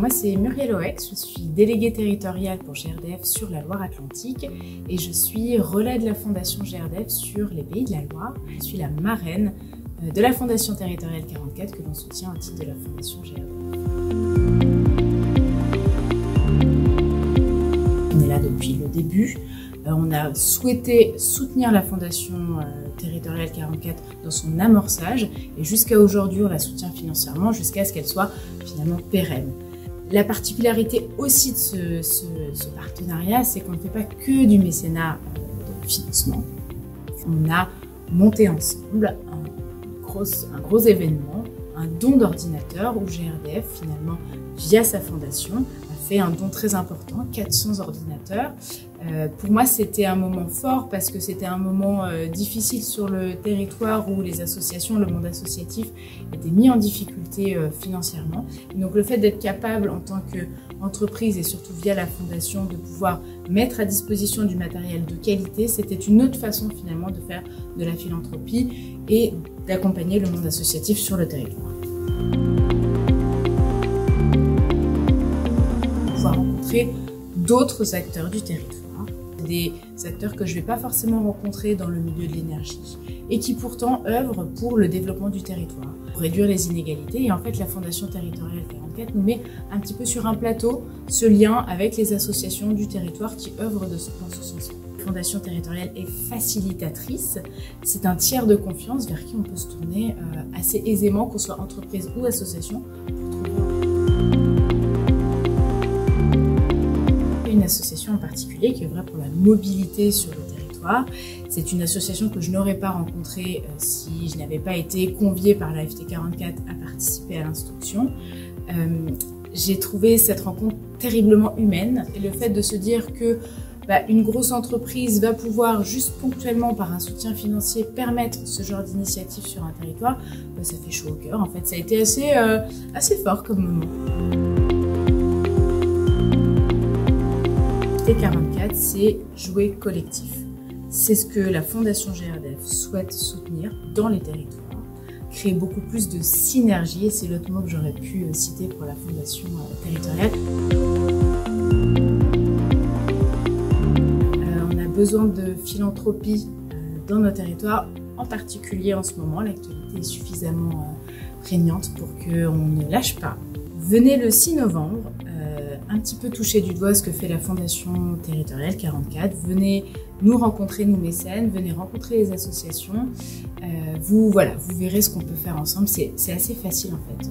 moi c'est Muriel Oex, je suis déléguée territoriale pour GRDF sur la Loire-Atlantique et je suis relais de la Fondation GRDF sur les Pays de la Loire. Je suis la marraine de la Fondation territoriale 44 que l'on soutient au titre de la Fondation GRDF. On est là depuis le début. On a souhaité soutenir la Fondation territoriale 44 dans son amorçage et jusqu'à aujourd'hui on la soutient financièrement jusqu'à ce qu'elle soit finalement pérenne. La particularité aussi de ce partenariat, c'est qu'on ne fait pas que du mécénat de financement. On a monté ensemble un gros événement, un don d'ordinateur où GRDF finalement via sa fondation a fait un don très important, 400 ordinateurs. Pour moi, c'était un moment fort parce que c'était un moment difficile sur le territoire où les associations, le monde associatif étaient mis en difficulté financièrement. Et donc le fait d'être capable en tant qu'entreprise et surtout via la fondation de pouvoir mettre à disposition du matériel de qualité, c'était une autre façon finalement de faire de la philanthropie et d'accompagner le monde associatif sur le territoire. Pouvoir rencontrer d'autres acteurs du territoire, des acteurs que je ne vais pas forcément rencontrer dans le milieu de l'énergie et qui pourtant œuvrent pour le développement du territoire, pour réduire les inégalités. Et en fait, la Fondation territoriale 44 nous met un petit peu sur un plateau ce lien avec les associations du territoire qui œuvrent dans ce sens. La Fondation territoriale est facilitatrice, c'est un tiers de confiance vers qui on peut se tourner assez aisément, qu'on soit entreprise ou association, pour trouver une association en particulier qui est vraie pour la mobilité sur le territoire. C'est une association que je n'aurais pas rencontrée si je n'avais pas été conviée par la FT44 à participer à l'instruction. J'ai trouvé cette rencontre terriblement humaine et le fait de se dire que une grosse entreprise va pouvoir juste ponctuellement par un soutien financier permettre ce genre d'initiative sur un territoire, ça fait chaud au cœur. En fait, ça a été assez fort comme moment. FT44, c'est jouer collectif. C'est ce que la Fondation GRDF souhaite soutenir dans les territoires, créer beaucoup plus de synergie, et c'est l'autre mot que j'aurais pu citer pour la Fondation territoriale. On a besoin de philanthropie dans nos territoires, en particulier en ce moment. L'actualité est suffisamment prégnante pour qu'on ne lâche pas. Venez le 6 novembre, un petit peu toucher du doigt ce que fait la Fondation territoriale 44. Venez nous rencontrer, nous mécènes, venez rencontrer les associations. Vous verrez ce qu'on peut faire ensemble. C'est assez facile en fait.